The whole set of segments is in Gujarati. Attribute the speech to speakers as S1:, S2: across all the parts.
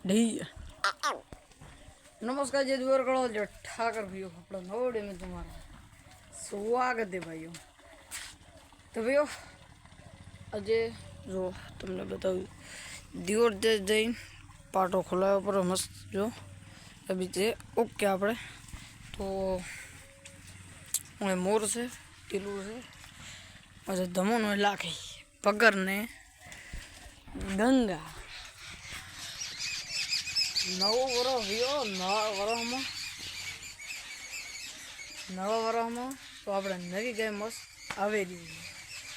S1: ढी नमस्कार जी दुआर करो जो ठाकर भैया अपना नवड़े में तुम्हारा स्वागत है भाइयों। तो भैया अजय जो तुमने बताओ दियोर दे जैन पाटो खोलाया पर मस्त जो अभी ते ओके આપણે तो मोर से ટીલું છે પછી ધમોનો લાખી પગર ને ગંગા નવો વરસ વિયો નવા વરસમાં તો આપણે નવી ગાય મસ્ત આવેલી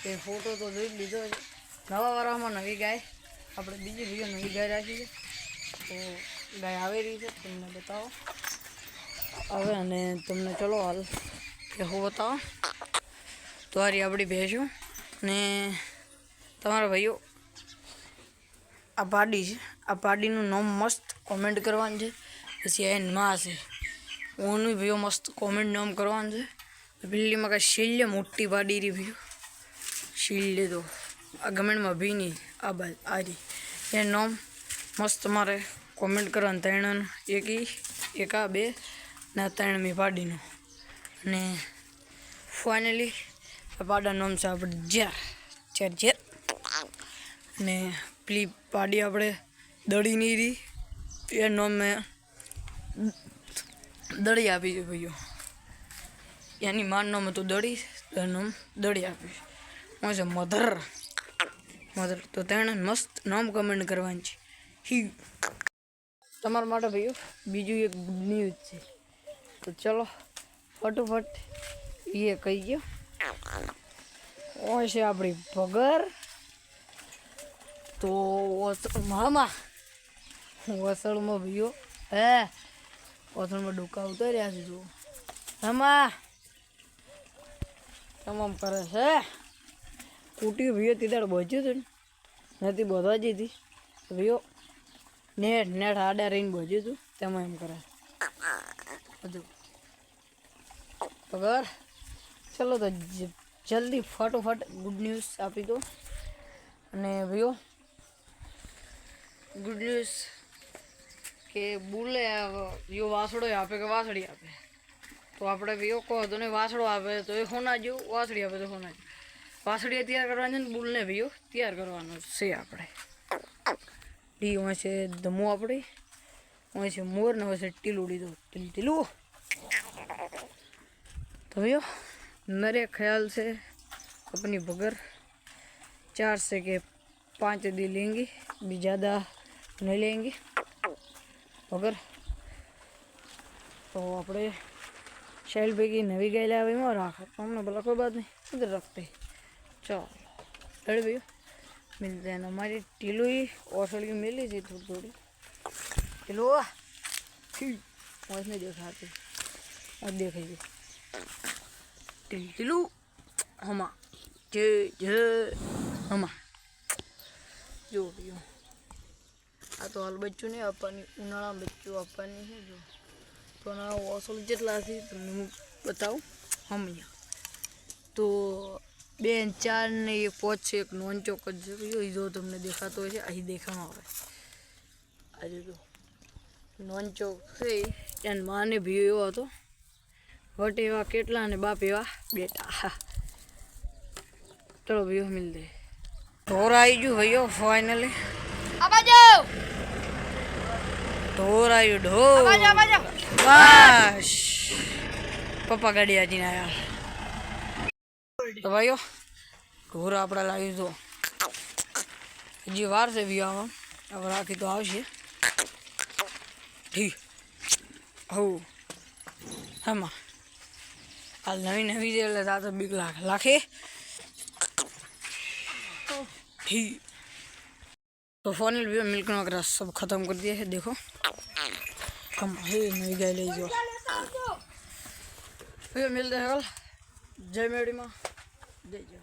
S1: એ ફોટો તો જોઈ લીધો છે। નવા વરસમાં નવી ગાય આપણે બીજી વિયો નવી ગાય રાખી છે તો ગાય આવેલી છે તમને બતાવો હવે અને તમને ચલો હાલ કે હું બતાવો તો આરી આપણી ભેંસું ને તમારા ભાઈઓ આ પાડી છે આ પાડીનું નામ મસ્ત કોમેન્ટ કરવાનું છે પછી એન માં છે ઓનું ભાઈઓ મસ્ત કોમેન્ટ નામ કરવાનું છે। બિલ્લીમાં કાંઈ શિલ્ય મોટી પાડી રહી ભાઈઓ શિલ્ય તો આ ગમેન્ટમાં ભી નહીં આ બાદ આરી એ નામ મસ્ત તમારે કોમેન્ટ કરવાનું ત્રણ એકા બે ને ત્રણ મી પાડીનું અને ફાઇનલી આ પાડાનું નામ છે આપણે ઝેર ને પેલી પાડી આપણે દડી નહીં રહી એ નામ મેં દડી આપી છે ભાઈઓ એની માન નામ હતું દડી નામ દડી આપી હું છે મધર તો તેણે મસ્ત નામ કમેન્ટ કરવાની છે હી તમારા માટે ભાઈઓ બીજું એક ગુડ ન્યૂઝ છે તો ચલો ફટોફટ એ કહી ગયો ઓ છે આપણી પગર તો મામા વસળમાં ભાઈઓ વસળમાં ડોકા ઉતાર્યા છે જો મામા તમામ કરે છે કુટી ભાઈઓ તીદાડ બચ્યું હતું ને નથી બોધવા જતી ભાઈઓ નેટ આડા રહીને બચ્યું હતું તેમાં એમ કરે બધું પગર ચલો તો જલ્દી ફટોફટ ગુડ ન્યૂઝ આપી દો અને ભાઈઓ ગુડ ન્યૂઝ કે બોલે યો વાસડો આપે કે વાસળી આપે તો આપણે ભાઈઓ કહો તો ને વાસડો આપે તો એ હોના જેવું વાસળી આપે તો હોના જેવું વાસળી તૈયાર કરવાની છે ને બુલને ભાઈઓ તૈયાર કરવાનું છે આપણે ડી હોય છે ધમો આપણી હોય છે મોર ને હોય છે ટીલું દીધો ટીલું तो भैया मेरे ख्याल से अपनी बगर 4 से के 5 दिन लेंगी भी ज़्यादा नहीं लेंगी बगर तो अपने शैल भाई की नवी गाय लावे में रखा तो हमने बोला कोई बात नहीं इधर रखते चलो लड़े भैया मिलते हैं हमारी टीलू ही और सड़की मिली थी थोड़ी थोड़ी टीलू नहीं दिखाते और देखेंगे ટીલું હમા જે હમા જો આ તો હાલ બચ્ચું નહીં આપવાની ઉનાળામાં બચ્ચું આપવાની છે જો તો ના ઓસલ જેટલા છે તમને હું બતાવું હમણાં તો 2 અને 4 ને 1 5 છે એક નોન ચોક જ છે જો તમને દેખાતો હોય છે અહીં દેખામાં આવે આજે જો નોન ચોક છે એને માને ભી એવો હતો वट एवा केटला ने बाप एवा बेटा चलो भैया मिलते ढोर आई जू भैया फाइनली ढोर आई ढोर बस पप्पा गाड़ी आज आया तो भाइयों ढोर आपड़ा लावी तो जी वार से भी आवा अब राखी तो आवशे ठीक हो हम हाल नवी नवी जे तो बिग लाखे ठीक तो फाइनल भी मिल्क वगैरह सब खत्म कर दिया है देखो हम हे नवी गाय ले जो फिर मिलते हैं कल जय मेड़ी माँ जय जय।